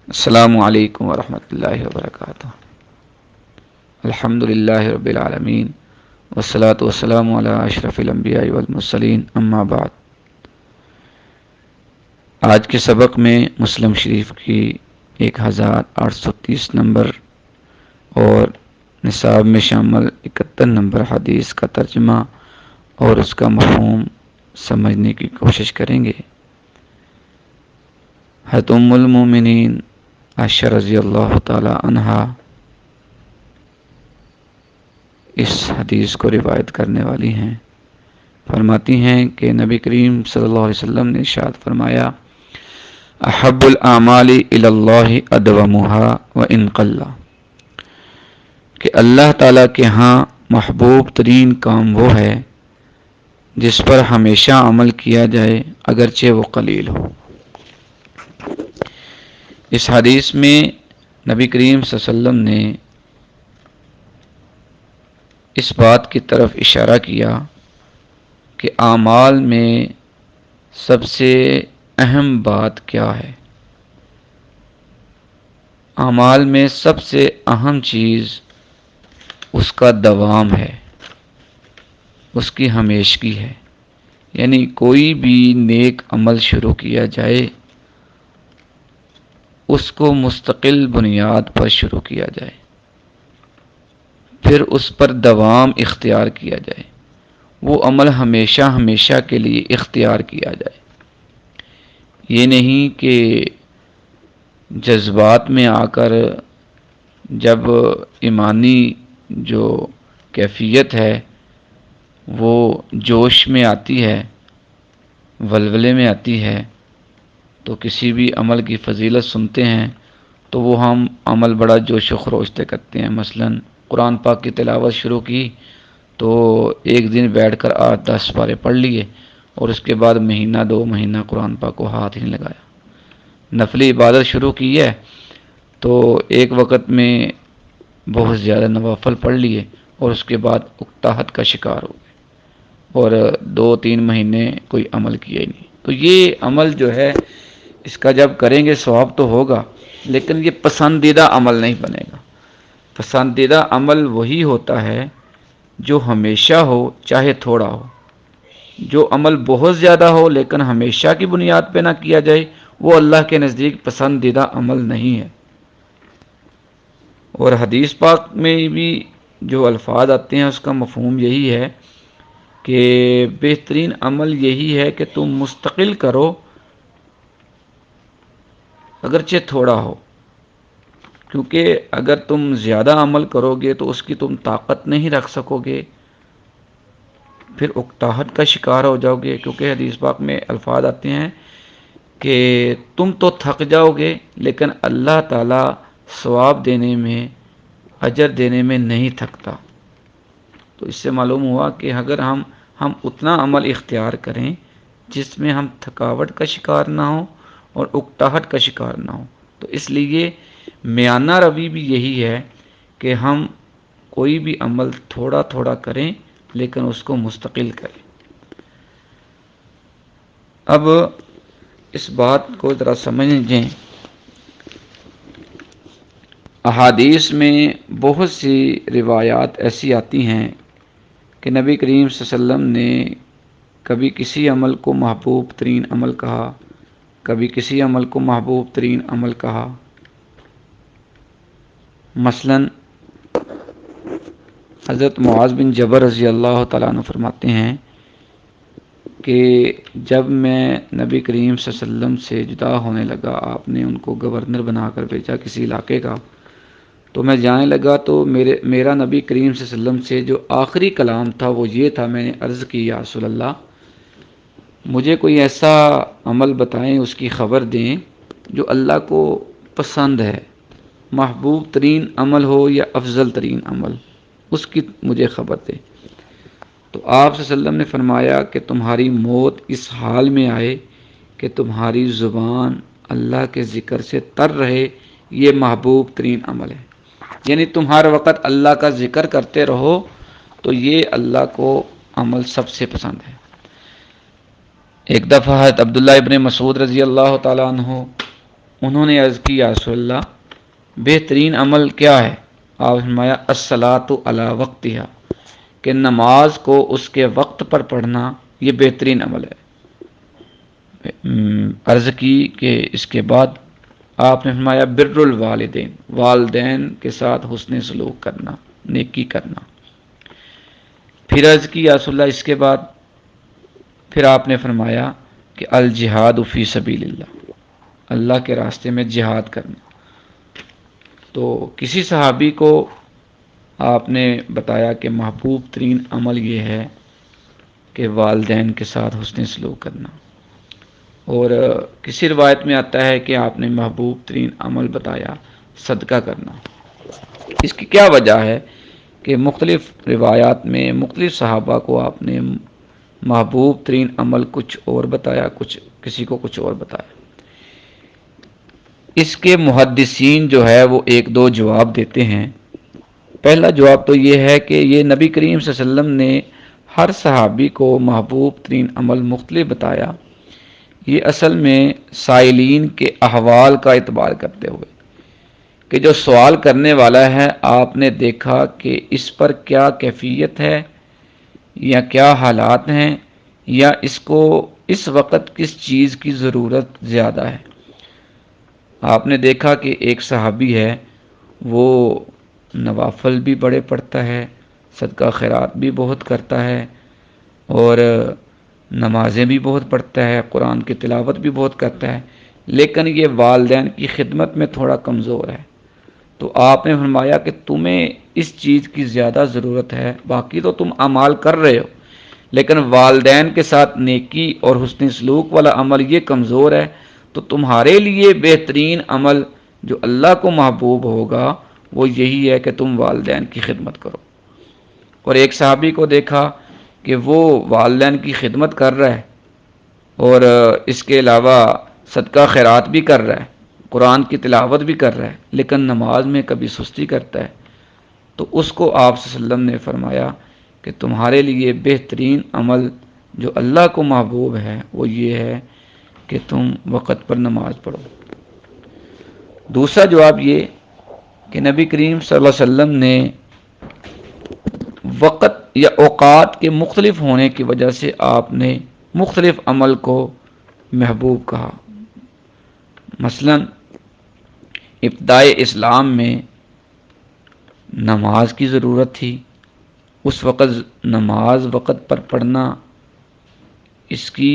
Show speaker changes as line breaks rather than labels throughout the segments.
السلام علیکم ورحمۃ اللہ وبرکاتہ۔ الحمد للہ رب العالمین والصلاة والسلام علی اشرف الانبیاء والمرسلین، اما بعد۔ آج کے سبق میں مسلم شریف کی 1830 نمبر اور نصاب میں شامل 71 نمبر حدیث کا ترجمہ اور اس کا مفہوم سمجھنے کی کوشش کریں گے۔ حضرت ام المومنین عائشہ رضی اللہ تعالی عنہا اس حدیث کو روایت کرنے والی ہیں۔ فرماتی ہیں کہ نبی کریم صلی اللہ علیہ وسلم نے ارشاد فرمایا، احب الاعمال الی اللہ ادومها وان قل، کہ اللہ تعالیٰ کے ہاں محبوب ترین کام وہ ہے جس پر ہمیشہ عمل کیا جائے اگرچہ وہ قلیل ہو۔ اس حدیث میں نبی کریم صلی اللہ علیہ وسلم نے اس بات کی طرف اشارہ کیا کہ اعمال میں سب سے اہم بات کیا ہے۔ اعمال میں سب سے اہم چیز اس کا دوام ہے، اس کی ہمیشگی ہے۔ یعنی کوئی بھی نیک عمل شروع کیا جائے اس کو مستقل بنیاد پر شروع کیا جائے، پھر اس پر دوام اختیار کیا جائے، وہ عمل ہمیشہ ہمیشہ کے لیے اختیار کیا جائے۔ یہ نہیں کہ جذبات میں آ کر جب ایمانی جو کیفیت ہے وہ جوش میں آتی ہے، ولولے میں آتی ہے، تو کسی بھی عمل کی فضیلت سنتے ہیں تو وہ ہم عمل بڑا جوش و خروش سے کرتے ہیں۔ مثلا قرآن پاک کی تلاوت شروع کی تو ایک دن بیٹھ کر 8-10 پارے پڑھ لیے اور اس کے بعد مہینہ 2 مہینہ قرآن پاک کو ہاتھ ہی نہیں لگایا۔ نفلی عبادت شروع کی ہے تو ایک وقت میں بہت زیادہ نوافل پڑھ لیے اور اس کے بعد اکتاہٹ کا شکار ہو گئے اور 2-3 مہینے کوئی عمل کیا ہی نہیں۔ تو یہ عمل جو ہے اس کا جب کریں گے ثواب تو ہوگا، لیکن یہ پسندیدہ عمل نہیں بنے گا۔ پسندیدہ عمل وہی ہوتا ہے جو ہمیشہ ہو چاہے تھوڑا ہو۔ جو عمل بہت زیادہ ہو لیکن ہمیشہ کی بنیاد پہ نہ کیا جائے وہ اللہ کے نزدیک پسندیدہ عمل نہیں ہے۔ اور حدیث پاک میں بھی جو الفاظ آتے ہیں اس کا مفہوم یہی ہے کہ بہترین عمل یہی ہے کہ تم مستقل کرو اگرچہ تھوڑا ہو، کیونکہ اگر تم زیادہ عمل کرو گے تو اس کی تم طاقت نہیں رکھ سکو گے، پھر اکتاہٹ کا شکار ہو جاؤ گے۔ کیونکہ حدیث پاک میں الفاظ آتے ہیں کہ تم تو تھک جاؤ گے لیکن اللہ تعالیٰ ثواب دینے میں، اجر دینے میں نہیں تھکتا۔ تو اس سے معلوم ہوا کہ اگر ہم اتنا عمل اختیار کریں جس میں ہم تھکاوٹ کا شکار نہ ہوں اور اکتاہٹ کا شکار نہ ہوں، تو اس لیے میانہ روی بھی یہی ہے کہ ہم کوئی بھی عمل تھوڑا تھوڑا کریں لیکن اس کو مستقل کریں۔ اب اس بات کو ذرا سمجھیں۔ احادیث میں بہت سی روایات ایسی آتی ہیں کہ نبی کریم صلی اللہ علیہ وسلم نے کبھی کسی عمل کو محبوب ترین عمل کہا، کبھی کسی عمل کو محبوب ترین عمل کہا۔ مثلا حضرت معاذ بن جبل رضی اللہ تعالیٰ عنہ فرماتے ہیں کہ جب میں نبی کریم صلی اللہ علیہ وسلم سے جدا ہونے لگا، آپ نے ان کو گورنر بنا کر بھیجا کسی علاقے کا، تو میں جانے لگا تو میرا نبی کریم صلی اللہ علیہ وسلم سے جو آخری کلام تھا وہ یہ تھا، میں نے عرض کی یا رسول اللہ مجھے کوئی ایسا عمل بتائیں، اس کی خبر دیں جو اللہ کو پسند ہے، محبوب ترین عمل ہو یا افضل ترین عمل، اس کی مجھے خبر دیں۔ تو آپ صلی اللہ علیہ وسلم نے فرمایا کہ تمہاری موت اس حال میں آئے کہ تمہاری زبان اللہ کے ذکر سے تر رہے، یہ محبوب ترین عمل ہے۔ یعنی تم ہر وقت اللہ کا ذکر کرتے رہو تو یہ اللہ کو عمل سب سے پسند ہے۔ ایک دفعہ حضرت عبداللہ ابن مسعود رضی اللہ تعالیٰ عنہ انہوں نے عرض کی یا رسول اللہ بہترین عمل کیا ہے؟ آپ نے فرمایا الصلاۃ علی وقتہا، کہ نماز کو اس کے وقت پر پڑھنا یہ بہترین عمل ہے۔ عرض کی کہ اس کے بعد آپ نے فرمایا بر الوالدین، والدین کے ساتھ حسن سلوک کرنا، نیکی کرنا۔ پھر عرض کی یا رسول اللہ اس کے بعد پھر آپ نے فرمایا کہ الجہاد فی سبیل اللہ، اللہ کے راستے میں جہاد کرنا۔ تو کسی صحابی کو آپ نے بتایا کہ محبوب ترین عمل یہ ہے کہ والدین کے ساتھ حسن سلوک کرنا، اور کسی روایت میں آتا ہے کہ آپ نے محبوب ترین عمل بتایا صدقہ کرنا۔ اس کی کیا وجہ ہے کہ مختلف روایات میں مختلف صحابہ کو آپ نے محبوب ترین عمل کچھ اور بتایا، کسی کو کچھ اور بتایا۔ اس کے محدثین جو ہے وہ ایک دو جواب دیتے ہیں۔ پہلا جواب تو یہ ہے کہ یہ نبی کریم صلی اللہ علیہ وسلم نے ہر صحابی کو محبوب ترین عمل مختلف بتایا، یہ اصل میں سائلین کے احوال کا اعتبار کرتے ہوئے کہ جو سوال کرنے والا ہے آپ نے دیکھا کہ اس پر کیا کیفیت ہے یا کیا حالات ہیں، یا اس کو اس وقت کس چیز کی ضرورت زیادہ ہے۔ آپ نے دیکھا کہ ایک صحابی ہے وہ نوافل بھی بڑے پڑھتا ہے، صدقہ خیرات بھی بہت کرتا ہے، اور نمازیں بھی بہت پڑھتا ہے، قرآن کی تلاوت بھی بہت کرتا ہے، لیکن یہ والدین کی خدمت میں تھوڑا کمزور ہے۔ تو آپ نے فرمایا کہ تمہیں اس چیز کی زیادہ ضرورت ہے، باقی تو تم اعمال کر رہے ہو، لیکن والدین کے ساتھ نیکی اور حسن سلوک والا عمل یہ کمزور ہے، تو تمہارے لیے بہترین عمل جو اللہ کو محبوب ہوگا وہ یہی ہے کہ تم والدین کی خدمت کرو۔ اور ایک صحابی کو دیکھا کہ وہ والدین کی خدمت کر رہا ہے اور اس کے علاوہ صدقہ خیرات بھی کر رہا ہے، قرآن کی تلاوت بھی کر رہا ہے، لیکن نماز میں کبھی سستی کرتا ہے۔ تو اس کو آپ صلی اللہ علیہ وسلم نے فرمایا کہ تمہارے لیے بہترین عمل جو اللہ کو محبوب ہے وہ یہ ہے کہ تم وقت پر نماز پڑھو۔ دوسرا جواب یہ کہ نبی کریم صلی اللہ علیہ وسلم نے وقت یا اوقات کے مختلف ہونے کی وجہ سے آپ نے مختلف عمل کو محبوب کہا۔ مثلا ابتدائے اسلام میں نماز کی ضرورت تھی، اس وقت نماز وقت پر پڑھنا، اس کی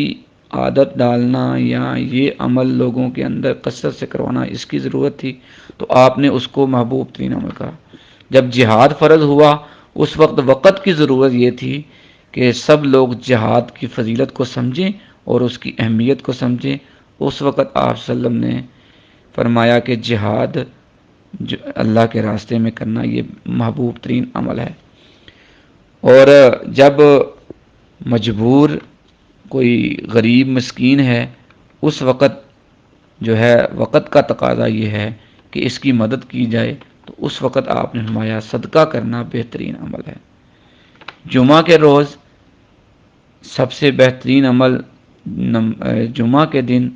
عادت ڈالنا یا یہ عمل لوگوں کے اندر کثرت سے کروانا اس کی ضرورت تھی، تو آپ نے اس کو محبوب ترین عمل کہا۔ جب جہاد فرض ہوا اس وقت کی ضرورت یہ تھی کہ سب لوگ جہاد کی فضیلت کو سمجھیں اور اس کی اہمیت کو سمجھیں۔ اس وقت آپ صلی اللہ علیہ وسلم نے فرمایا کہ جہاد جو اللہ کے راستے میں کرنا یہ محبوب ترین عمل ہے۔ اور جب مجبور کوئی غریب مسکین ہے اس وقت جو ہے وقت کا تقاضا یہ ہے کہ اس کی مدد کی جائے، تو اس وقت آپ نے فرمایا صدقہ کرنا بہترین عمل ہے۔ جمعہ کے روز سب سے بہترین عمل جمعہ کے دن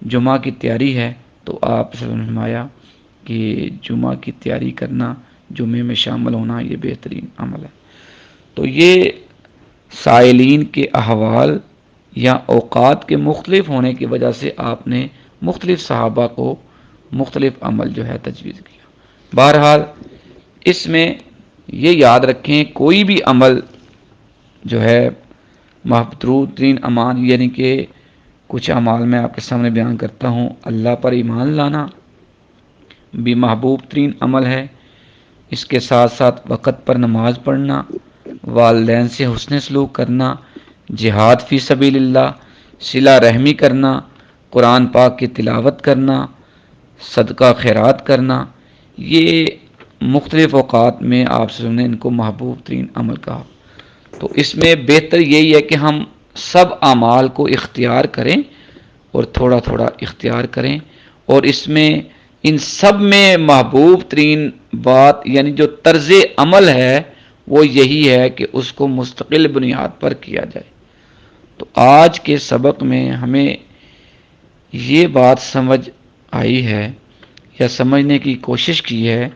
جمعہ کی تیاری ہے، تو آپ نے فرمایا کہ جمعہ کی تیاری کرنا، جمعے میں شامل ہونا یہ بہترین عمل ہے۔ تو یہ سائلین کے احوال یا اوقات کے مختلف ہونے کی وجہ سے آپ نے مختلف صحابہ کو مختلف عمل جو ہے تجویز کیا۔ بہرحال اس میں یہ یاد رکھیں کوئی بھی عمل جو ہے محبوب ترین امان، یعنی کہ کچھ اعمال میں آپ کے سامنے بیان کرتا ہوں، اللہ پر ایمان لانا بھی محبوب ترین عمل ہے، اس کے ساتھ ساتھ وقت پر نماز پڑھنا، والدین سے حسن سلوک کرنا، جہاد فی سبیل اللہ، صلہ رحمی کرنا، قرآن پاک کی تلاوت کرنا، صدقہ خیرات کرنا، یہ مختلف اوقات میں آپ سے نے ان کو محبوب ترین عمل کہا۔ تو اس میں بہتر یہی ہے کہ ہم سب اعمال کو اختیار کریں اور تھوڑا تھوڑا اختیار کریں، اور اس میں ان سب میں محبوب ترین بات یعنی جو طرز عمل ہے وہ یہی ہے کہ اس کو مستقل بنیاد پر کیا جائے۔ تو آج کے سبق میں ہمیں یہ بات سمجھ آئی ہے یا سمجھنے کی کوشش کی ہے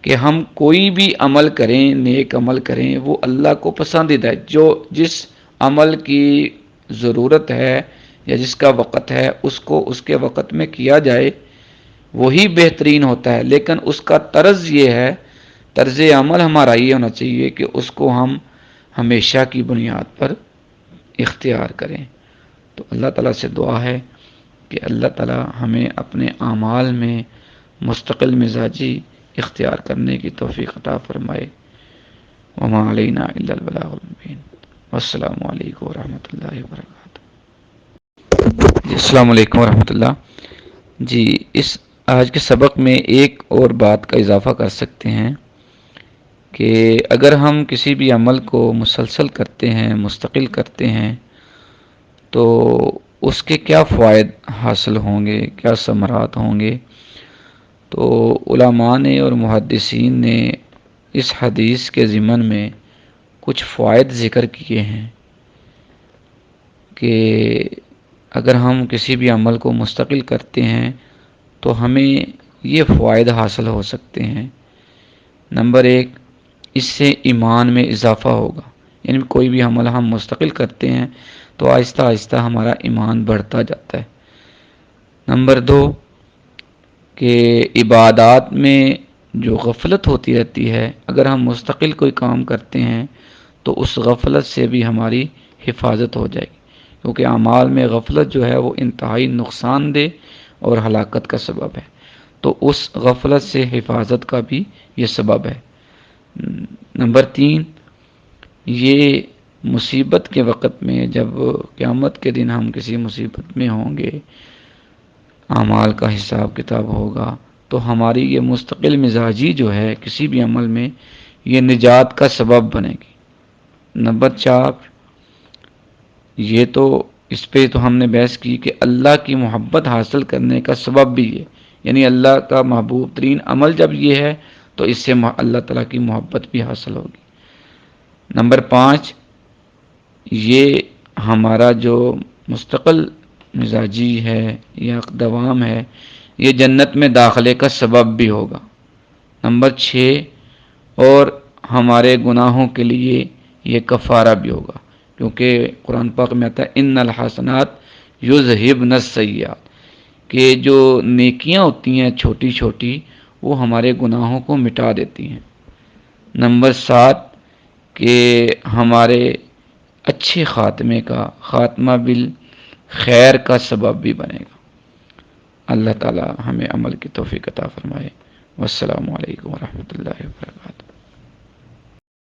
کہ ہم کوئی بھی عمل کریں، نیک عمل کریں، وہ اللہ کو پسندیدہ ہے۔ جس عمل کی ضرورت ہے یا جس کا وقت ہے اس کو اس کے وقت میں کیا جائے وہی بہترین ہوتا ہے، لیکن اس کا طرز یہ ہے، طرز عمل ہمارا یہ ہونا چاہیے کہ اس کو ہم ہمیشہ کی بنیاد پر اختیار کریں۔ تو اللہ تعالیٰ سے دعا ہے کہ اللہ تعالیٰ ہمیں اپنے اعمال میں مستقل مزاجی اختیار کرنے کی توفیق عطا فرمائے۔ وما علینا الا البلاغ المبین۔ والسلام علیکم ورحمۃ اللہ وبرکاتہ۔ جی السلام علیکم ورحمۃ اللہ۔ جی اس آج کے سبق میں ایک اور بات کا اضافہ کر سکتے ہیں کہ اگر ہم کسی بھی عمل کو مسلسل کرتے ہیں، مستقل کرتے ہیں، تو اس کے کیا فوائد حاصل ہوں گے، کیا ثمرات ہوں گے؟ تو علماء نے اور محدثین نے اس حدیث کے ضمن میں کچھ فوائد ذکر کیے ہیں کہ اگر ہم کسی بھی عمل کو مستقل کرتے ہیں تو ہمیں یہ فوائد حاصل ہو سکتے ہیں۔ نمبر ایک، اس سے ایمان میں اضافہ ہوگا، یعنی کوئی بھی عمل ہم مستقل کرتے ہیں تو آہستہ آہستہ ہمارا ایمان بڑھتا جاتا ہے۔ نمبر دو، کہ عبادات میں جو غفلت ہوتی رہتی ہے، اگر ہم مستقل کوئی کام کرتے ہیں تو اس غفلت سے بھی ہماری حفاظت ہو جائے گی، کیونکہ اعمال میں غفلت جو ہے وہ انتہائی نقصان دہ اور ہلاکت کا سبب ہے، تو اس غفلت سے حفاظت کا بھی یہ سبب ہے۔ نمبر تین، یہ مصیبت کے وقت میں جب قیامت کے دن ہم کسی مصیبت میں ہوں گے، اعمال کا حساب کتاب ہوگا، تو ہماری یہ مستقل مزاجی جو ہے کسی بھی عمل میں یہ نجات کا سبب بنے گی۔ نمبر چار، یہ تو اس پہ تو ہم نے بحث کی کہ اللہ کی محبت حاصل کرنے کا سبب بھی یہ، یعنی اللہ کا محبوب ترین عمل جب یہ ہے تو اس سے اللہ تعالیٰ کی محبت بھی حاصل ہوگی۔ نمبر پانچ، یہ ہمارا جو مستقل مزاجی ہے یا دوام ہے یہ جنت میں داخلے کا سبب بھی ہوگا۔ نمبر چھ، اور ہمارے گناہوں کے لیے یہ کفارہ بھی ہوگا، کیونکہ قرآن پاک میں آتا ہے ان الحسنات یذہبن السیئات، کہ جو نیکیاں ہوتی ہیں چھوٹی چھوٹی وہ ہمارے گناہوں کو مٹا دیتی ہیں۔ نمبر سات، کہ ہمارے اچھے خاتمے کا، خاتمہ بالخیر کا سبب بھی بنے گا۔ اللہ تعالی ہمیں عمل کی توفیق عطا فرمائے۔ والسلام علیکم ورحمۃ اللہ وبرکاتہ۔